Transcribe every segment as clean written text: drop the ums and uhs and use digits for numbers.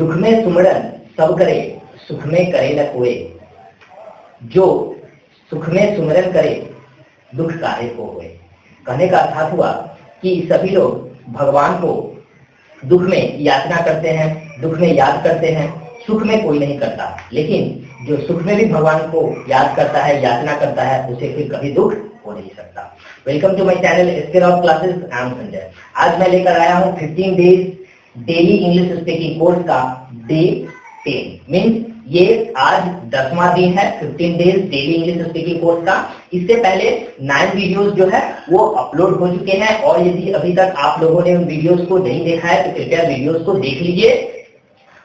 दुख में सुमरन सब करे, सुख में करे न कोई। जो सुख में सुमरन करे, दुख काहे को होए। कहने का अर्थात हुआ कि सभी लोग भगवान को दुख में याचना करते हैं, दुख में याद करते हैं, सुख में कोई नहीं करता। लेकिन जो सुख में भी भगवान को याद करता है, याचना करता है, उसे फिर कभी दुख हो नहीं सकता। Welcome to my channel SK Rao classes. I am Sanjay. आज मैं लेकर आया हूँ 15 days daily English speaking course का डे 10। मीन्स ये आज 10वां दिन है 15 days daily English speaking course का। इससे पहले 9 वीडियोस जो है वो अपलोड हो चुके हैं, और यदि अभी तक आप लोगों ने उन वीडियोस को नहीं देखा है तो कृपया वीडियोस को देख लीजिए,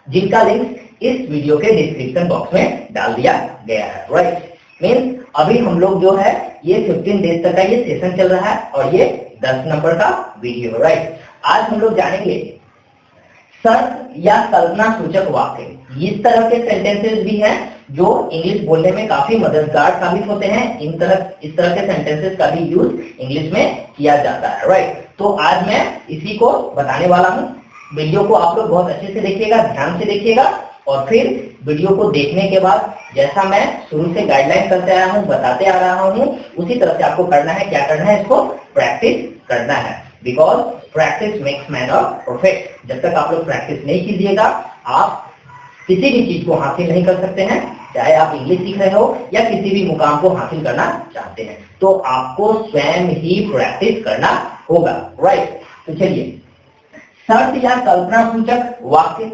जिनका लिंक इस वीडियो के डिस्क्रिप्शन बॉक्स में डाल दिया गया है। राइट, मीन्स अभी हम लोग जो है ये 15 डेज तक का ये सेशन चल रहा है और ये 10 नंबर का वीडियो। राइट, आज हम लोग जानेंगे सत्य या कल्पना सूचक वाक्य। इस तरह के सेंटेंसेस भी हैं जो इंग्लिश बोलने में काफी मददगार साबित होते हैं। इस तरह के सेंटेंसेस का भी यूज इंग्लिश में किया जाता है। राइट, तो आज मैं इसी को बताने वाला हूँ। वीडियो को आप लोग बहुत अच्छे से देखिएगा, ध्यान से देखिएगा, और फिर वीडियो को देखने के बाद जैसा मैं शुरू से गाइडलाइन करते आया हूँ, बताते आ रहा हूँ, उसी तरह से आपको करना है। क्या करना है? इसको प्रैक्टिस करना है। Because practice makes man perfect. जब तक आप लोग प्रैक्टिस नहीं कीजिएगा, आप किसी भी चीज को हासिल नहीं कर सकते हैं। चाहे आप इंग्लिश सीख रहे हो या किसी भी मुकाम को हासिल करना चाहते हैं, तो आपको स्वयं ही प्रैक्टिस करना होगा। राइट, तो चलिए, सत्य या कल्पना सूचक वाक्य।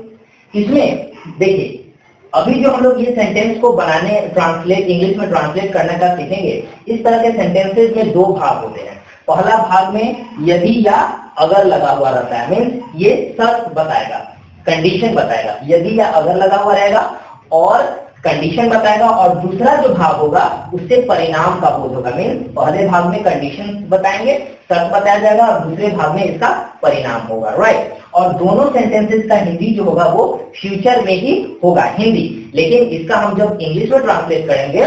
इसमें देखिए, अभी जो हम लोग ये सेंटेंस को बनाने, ट्रांसलेट, इंग्लिश में ट्रांसलेट करने का सीखेंगे, इस तरह के सेंटेंसेस में 2 भाग होते हैं। पहला भाग में यदि या अगर लगा हुआ रहता है, मीन्स ये शर्त बताएगा, कंडीशन बताएगा। यदि या अगर लगा हुआ रहेगा और कंडीशन बताएगा, और दूसरा जो भाग होगा उससे परिणाम का बोध होगा। मीन्स पहले भाग में कंडीशन बताएंगे, शर्त बताया जाएगा, और दूसरे भाग में इसका परिणाम होगा। राइट, और दोनों सेंटेंसेस का हिंदी जो होगा वो फ्यूचर में ही होगा, हिंदी। लेकिन इसका हम जब इंग्लिश में ट्रांसलेट करेंगे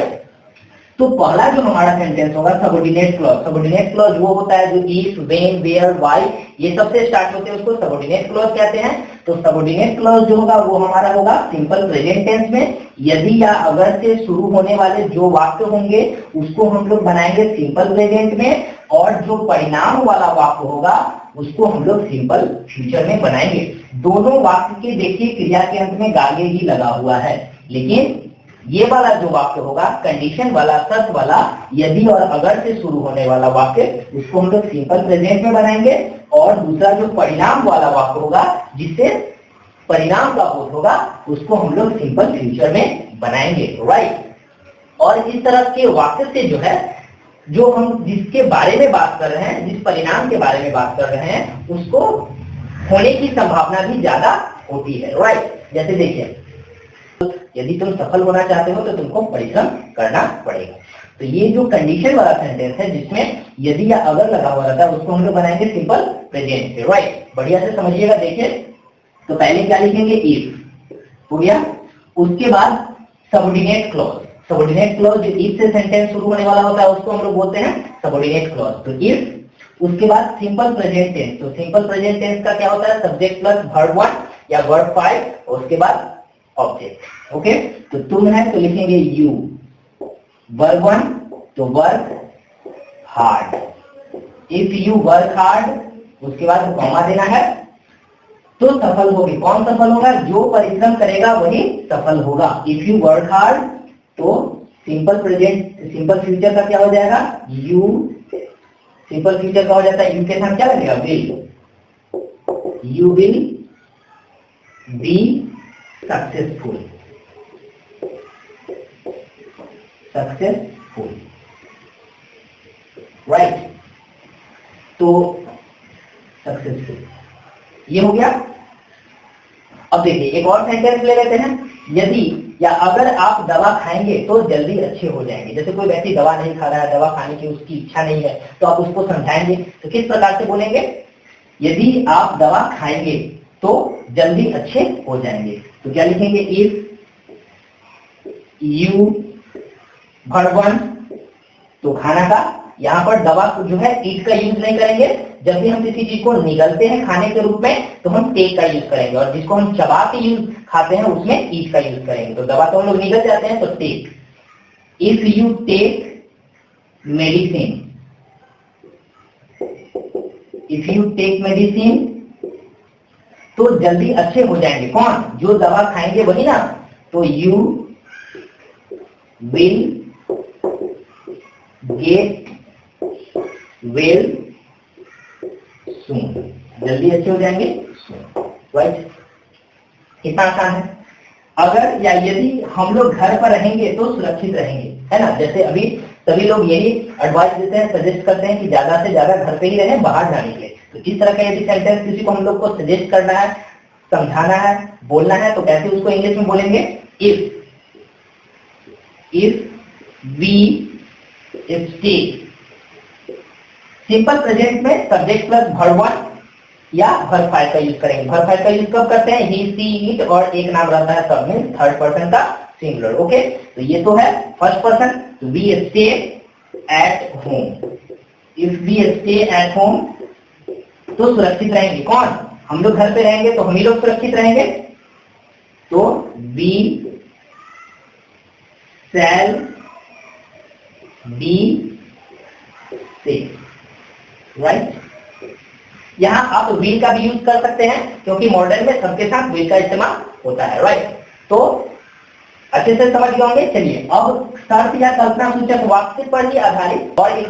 तो पहला जो हमारा सेंटेंस होगा सबऑर्डिनेट क्लॉज। सबऑर्डिनेट क्लॉज वो होता है जो इफ, व्हेन, वेयर, व्हाई ये सबसे स्टार्ट होते हैं, उसको सबऑर्डिनेट क्लॉज कहते हैं। तो सबऑर्डिनेट क्लॉज जो होगा वो हमारा होगा सिंपल प्रेजेंट टेंस में। यदि या अगर से शुरू होने वाले जो वाक्य होंगे उसको हम लोग बनाएंगे सिंपल प्रेजेंट में, और जो परिणाम वाला वाक्य होगा उसको हम लोग सिंपल फ्यूचर में बनाएंगे। दोनों वाक्य के देखिए क्रिया के अंत में गागे ही लगा हुआ है, लेकिन ये वाला जो वाक्य होगा कंडीशन वाला, शर्त वाला, यदि और अगर से शुरू होने वाला वाक्य, उसको हम लोग सिंपल प्रेजेंट में बनाएंगे, और दूसरा जो परिणाम वाला वाक्य होगा जिससे परिणाम का बोध होगा उसको हम लोग सिंपल फ्यूचर में बनाएंगे। राइट, और इस तरह के वाक्य से जो है, जो हम जिसके बारे में बात कर रहे हैं, जिस परिणाम के बारे में बात कर रहे हैं, उसको होने की संभावना भी ज्यादा होती है। राइट, जैसे देखिए, यदि तुम सफल होना चाहते हो तो तुमको परिश्रम करना पड़ेगा। तो ये जो कंडीशन वाला सेंटेंस है जिसमें यदि या अगर लगा हुआ रहता है, उसको हम लोग बनाएंगे सिंपल प्रेजेंट से। राइट, बढ़िया से समझिएगा। देखिए, तो पहले क्या लिखेंगे? इफ हो गया, उसके बाद सबऑर्डिनेट क्लॉज। सबऑर्डिनेट क्लॉज जो इफ से सेंटेंस शुरू होने वाला होता है उसको हम लोग बोलते हैं सबऑर्डिनेट क्लॉज। तो इफ, उसके बाद सिंपल प्रेजेंट टेंस। तो सिंपल प्रेजेंट टेंस का क्या होता है? सब्जेक्ट प्लस वर्ब 1 या वर्ब 5, और उसके बाद ऑब्जेक्ट। ओके, तो तुम है तो लिखेंगे यू, वर्ब 1 तो work hard. If you work hard, उसके बाद कॉमा देना है, तो सफल होगी। कौन सफल होगा? जो परिश्रम करेगा वही सफल होगा। इफ यू वर्क हार्ड, तो सिंपल प्रेजेंट, सिंपल फ्यूचर का क्या हो जाएगा? यू। सिंपल फ्यूचर का हो जाता है यू के साथ क्या लगेगा? Will. You will be successful. Successful. Right, तो सक्सेसफुल ये हो गया। अब देखिए एक और सेंटेंस ले लेते हैं। यदि या अगर आप दवा खाएंगे तो जल्दी अच्छे हो जाएंगे। जैसे कोई व्यक्ति दवा नहीं खा रहा है, दवा खाने की उसकी इच्छा नहीं है, तो आप उसको समझाएंगे तो किस प्रकार से बोलेंगे? यदि आप दवा खाएंगे तो जल्दी अच्छे हो जाएंगे। तो क्या लिखेंगे? इफ यू वर्ब 1 तो खाना का, यहाँ पर दवा जो है ईट का यूज नहीं करेंगे, जब भी हम किसी चीज को निगलते हैं खाने के रूप में तो हम टेक का यूज करेंगे, और जिसको हम चबा के यूज खाते हैं उसमें ईट का यूज करेंगे। तो दवा तो हम लोग निगल जाते हैं तो take. If you take medicine, if you take medicine तो जल्दी अच्छे हो जाएंगे। कौन? जो दवा खाएंगे वही ना। तो you will get well soon, जल्दी अच्छे हो जाएंगे। राइट, कितना आसान है। अगर या यदि हम लोग घर पर रहेंगे तो सुरक्षित रहेंगे, है ना। जैसे अभी सभी लोग यही एडवाइस देते हैं, सजेस्ट करते हैं कि ज्यादा से ज्यादा घर पे ही रहें बाहर जाने के लिए। तो इस तरह का यदि सेंटेंस किसी को हम लोग को सजेस्ट करना है, समझाना है, बोलना है तो कैसे उसको इंग्लिश में बोलेंगे? If we stay. Simple present में सब्जेक्ट प्लस वर्ब वन या वर्ब फाइव का यूज करेंगे। वर्ब फाइव का यूज कब करते हैं? ही, सी, इट और एक नाम रहता है सब में थर्ड पर्सन का सिंगुलर। ओके, तो ये तो है फर्स्ट पर्सन। तो we stay at home. If we stay at home तो सुरक्षित रहेंगे। कौन? हम लोग घर पे रहेंगे तो हम ही लोग सुरक्षित रहेंगे। तो we shall be safe. Right, यहां आप विल का भी यूज कर सकते हैं क्योंकि मॉडर्न में सबके साथ विल का इस्तेमाल होता है। राइट, तो अच्छे से समझ गए होंगे। चलिए अब शर्त या कल्पना सूचक वाक्य पर ही आधारित और एक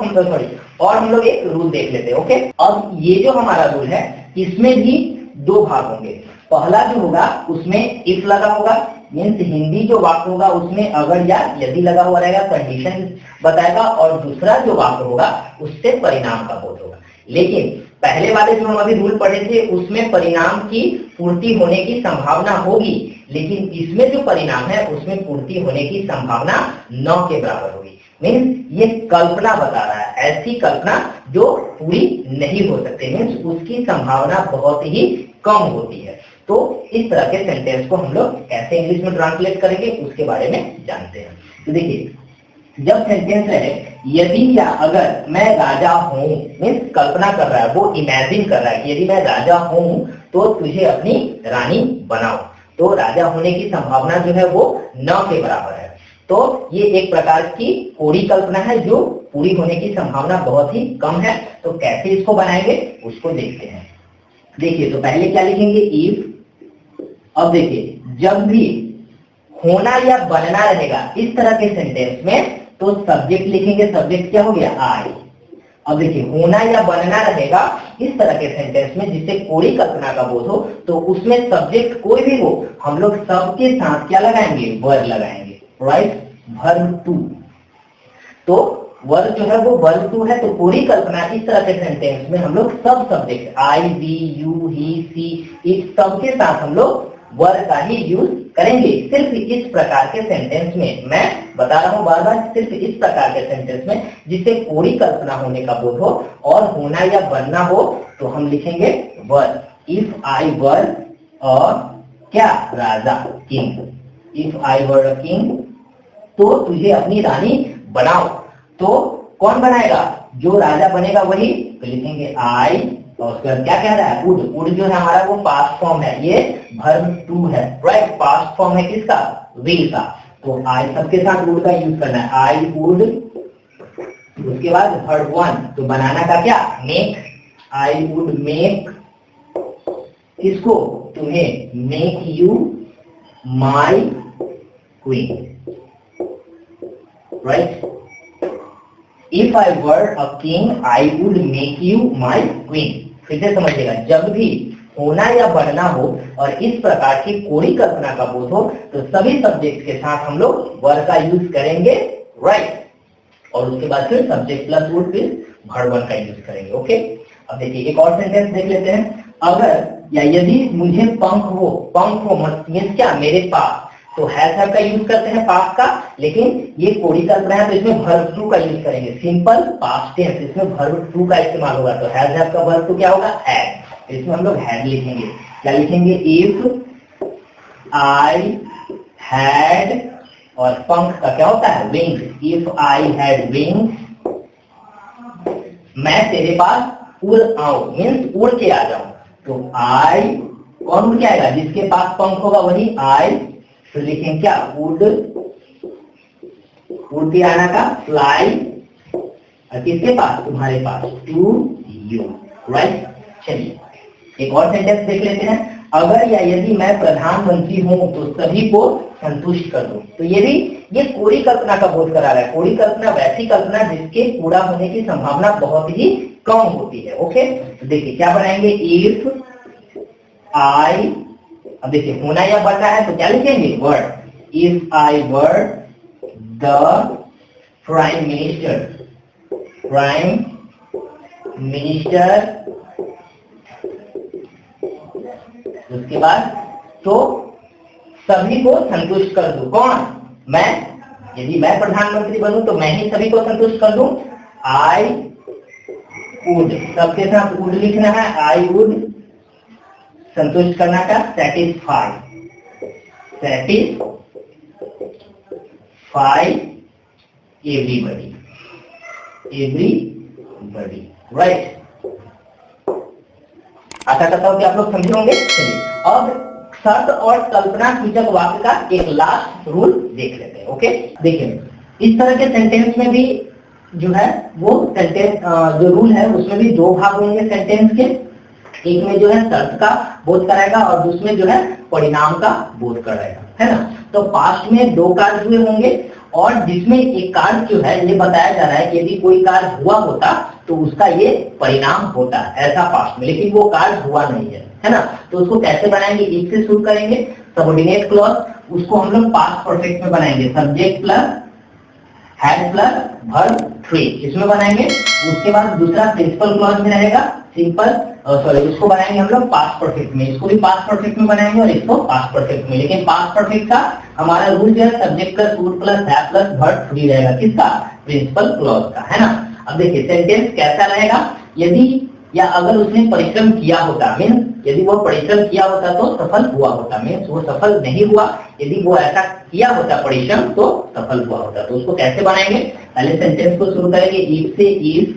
हम लोग एक रूल देख लेते हैं। ओके, अब ये जो हमारा रूल है इसमें भी दो भाग होंगे। पहला जो होगा उसमें इफ लगा होगा, मीन्स हिंदी जो वाक्य होगा उसमें अगर या यदि लगा हुआ रहेगा, कंडीशन बताएगा, और दूसरा जो वाक्य होगा उससे परिणाम का बोध होगा। लेकिन पहले वाले जो हम अभी रूल पढ़े थे उसमें परिणाम की पूर्ति होने की संभावना होगी, लेकिन इसमें जो परिणाम है उसमें पूर्ति होने की संभावना 9 के बराबर होगी। मीन्स ये कल्पना बता रहा है, ऐसी कल्पना जो पूरी नहीं हो सकती, मीन्स उसकी संभावना बहुत ही कम होती है। तो इस तरह के सेंटेंस को हम लोग कैसे इंग्लिश में ट्रांसलेट करेंगे उसके बारे में जानते हैं। तो देखिए, जब सेंटेंस है यदि या अगर मैं राजा हूं, मीन्स कल्पना कर रहा है, वो इमेजिन कर रहा है कि यदि मैं राजा हूं तो तुझे अपनी रानी बनाओ, तो राजा होने की संभावना जो है वो 9 के बराबर है। तो ये एक प्रकार की कोरी कल्पना है जो पूरी होने की संभावना बहुत ही कम है। तो कैसे इसको बनाएंगे उसको देखते हैं। देखिए, तो पहले क्या लिखेंगे? इफ। अब देखिए, जब भी होना या बनना रहेगा इस तरह के सेंटेंस में तो सब्जेक्ट लिखेंगे। सब्जेक्ट क्या हो गया? आई। अब देखिए, होना या बनना रहेगा इस तरह के सेंटेंस में जिससे कोई कल्पना का बोध हो, तो उसमें सब्जेक्ट कोई भी हो हम लोग सबके साथ क्या लगाएंगे? वर्ब लगाएंगे। Right, verb two. तो वर्ब जो है वो वर्ब टू है, तो पूरी कल्पना इस तरह के सेंटेंस में हम लोग सब सब्जेक्ट आई, वी, यू, ही, सी, इस सबके साथ हम लोग वर्ब का ही यूज करेंगे। सिर्फ इस प्रकार के सेंटेंस में, मैं बता रहा हूं बार बार, सिर्फ इस प्रकार के सेंटेंस में जिससे पूरी कल्पना होने का बोध हो और होना या बनना हो तो हम लिखेंगे वर्ब। इफ आई वर और क्या? राजा, king. If I were a king तो तुझे अपनी रानी बनाओ। तो कौन बनाएगा? जो राजा बनेगा वही। तो लिखेंगे आई, और उसके बाद क्या कह रहा है? वुड। वुड जो है हमारा वो पास्ट फॉर्म है, ये वर्ब टू है। राइट, पास्ट फॉर्म है किसका? विल का। तो आई सबके साथ वुड का यूज करना है, आई वुड। उसके बाद वर्ब वन, तो बनाना का क्या? मेक। आई वुड मेक, किसको? तुम्हें। Make you my queen. Right, if I were a king I would make you my queen. फिर से समझिएगा, जब भी होना या बनना हो और इस प्रकार की कोई कल्पना का बोध हो तो सभी सब्जेक्ट के साथ हम लोग वर्ब का यूज करेंगे। राइट, और उसके बाद फिर सब्जेक्ट प्लस वुड, फिर वर्ब वन का यूज करेंगे। ओके, अब देखिए एक और सेंटेंस देख लेते हैं। अगर या यदि मुझे पंख हो मीन्स क्या? मेरे पास। तो हैव का यूज करते हैं पास्ट का, लेकिन ये कोरी कल्पना है तो इसमें वर्ब टू का यूज करेंगे। सिंपल पास्ट टेंस, इसमें वर्ब टू का इस्तेमाल होगा। तो हैव का वर्ब टू क्या होगा? हैड। इसमें हम लोग हैड लिखेंगे। क्या लिखेंगे? इफ आई हैड, और पंख का क्या होता है? Wings. If I had wings, मैं तेरे पास उड़ आऊं मीन्स उड़ के आ जाऊं, तो आई कौन उड़ के आएगा, जिसके पास पंख होगा वही आई, तो लिखेंगे क्या उड़, उड़ के आना का फ्लाई, और किसके पास, तुम्हारे पास, टू यू, राइट। चलिए एक और सेंटेंस देख लेते हैं, अगर या यदि मैं प्रधानमंत्री हूं तो सभी को संतुष्ट कर दूं। तो ये कोरी कल्पना का बोध करा रहा है। कोरी कल्पना वैसी कल्पना जिसके पूरा होने की संभावना बहुत ही कम होती है। ओके, तो देखिए क्या बनाएंगे, इफ आई, अब देखिए होना या बनना है तो क्या लिखेंगे, word, if I were the prime minister, उसके बाद तो सभी को संतुष्ट कर दूं, कौन, मैं, यदि मैं प्रधानमंत्री बनूं तो मैं ही सभी को संतुष्ट कर दूं, आई वुड, सबके साथ वुड लिखना है, आई वुड, संतुष्ट करना का सेटिस्फाई एवरीबॉडी, राइट। आशा करता हूं कि आप लोग समझे होंगे। चलिए अब शर्त और कल्पना सूचक वाक्य का एक लास्ट रूल देख लेते हैं। ओके, देखिए इस तरह के सेंटेंस में भी जो है वो सेंटेंस जो रूल है उसमें भी दो भाग होंगे सेंटेंस के, एक में जो है शर्त का बोध कराएगा और दूसरे में जो है परिणाम का बोध कराएगा, है ना। तो पास्ट में दो कार्य हुए होंगे और जिसमें एक कार्य जो है ये बताया जा रहा है कि यदि कोई कार्य हुआ होता तो उसका ये परिणाम होता, ऐसा पास्ट में, लेकिन वो कार्य हुआ नहीं है ना। तो उसको कैसे बनाएंगे, इफ से शुरू करेंगे, सबऑर्डिनेट क्लॉज, उसको हम लोग पास्ट परफेक्ट में बनाएंगे, subject plus had plus verb three, इसमें बनाएंगे। उसके बाद दूसरा प्रिंसिपल क्लॉज में रहेगा, सिंपल इसको बनाएंगे हम लोग पास्ट परफेक्ट में, इसको भी पास्ट परफेक्ट में बनाएंगे और इसको पास्ट परफेक्ट में। लेकिन पास्ट परफेक्ट का हमारा रूल जो है subject plus would plus have plus verb three रहेगा, किसका, प्रिंसिपल क्लॉज का, है ना। अब देखिए सेंटेंस कैसा रहेगा, यदि या अगर उसने परिश्रम किया होता, मीन्स यदि वो परिश्रम किया होता तो सफल हुआ होता, मीन्स वो सफल नहीं हुआ, यदि वो ऐसा किया होता परिश्रम तो सफल हुआ होता। तो उसको कैसे बनाएंगे, पहले सेंटेंस को शुरू करेंगे इफ से, इफ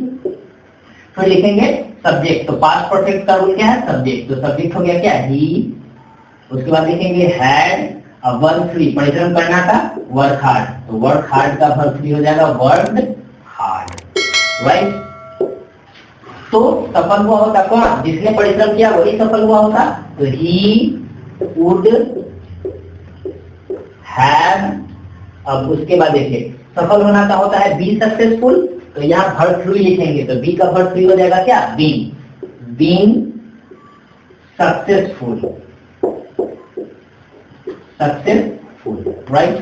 फिर लिखेंगे सब्जेक्ट, तो पास्ट परफेक्ट का रूल क्या है, सब्जेक्ट, तो सब्जेक्ट हो गया क्या, ही, उसके बाद लिखेंगे हैड, अब वर्ब थ्री, परिश्रम करना था, वर्क हार्ड, तो वर्क हार्ड का वर्ब थ्री हो जाएगा वर्क हार्ड, राइट। तो सफल हुआ होता कौन, जिसने परिश्रम किया वही सफल हुआ होता, तो ही वुड हैव, अब उसके बाद देखिए सफल होना का होता है बी सक्सेसफुल, तो यहाँ वर्ब थ्री लिखेंगे, तो बी का वर्ब थ्री हो जाएगा क्या, बीइंग सक्सेसफुल, राइट।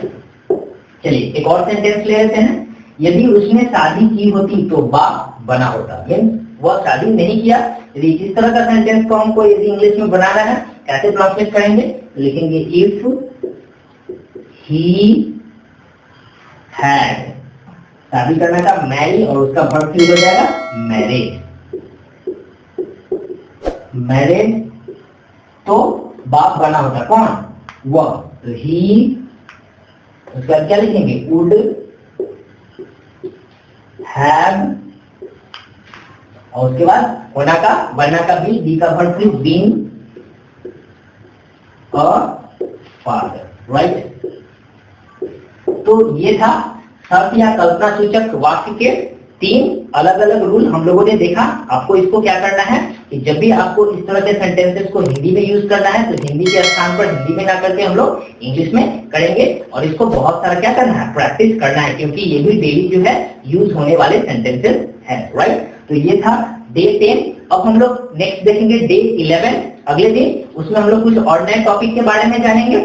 चलिए एक और सेंटेंस ले लेते हैं, यदि उसने शादी की होती तो बना होता, मीन्स वह शादी नहीं किया। यदि इस तरह का सेंटेंस को हमको यदि इंग्लिश में बनाना है कैसे ट्रांसलेट करेंगे, लिखेंगे इफ ही हैड, शादी करना का मैरी और उसका वर्ब थ्री हो जाएगा मैरिड, तो बाप बना होता कौन, वह, तो ही, उसके बाद क्या लिखेंगे, वुड हैव, और उसके बाद होना का बनना का बी का verb three being a father, right. तो ये था शर्त या कल्पना सूचक वाक्य के तीन अलग अलग रूल हम लोगों ने देखा। आपको इसको क्या करना है कि जब भी आपको इस तरह के सेंटेंसेस को हिंदी में यूज करना है तो हिंदी के स्थान पर हिंदी में ना करके हम लोग इंग्लिश में करेंगे और इसको बहुत सारा क्या करना है, प्रैक्टिस करना है, क्योंकि ये भी डेली जो है यूज होने वाले सेंटेंसेस है, राइट। तो ये था डे 10। अब हम लोग नेक्स्ट देखेंगे डे 11 अगले दिन, उसमें हम लोग कुछ और नए टॉपिक के बारे में जानेंगे।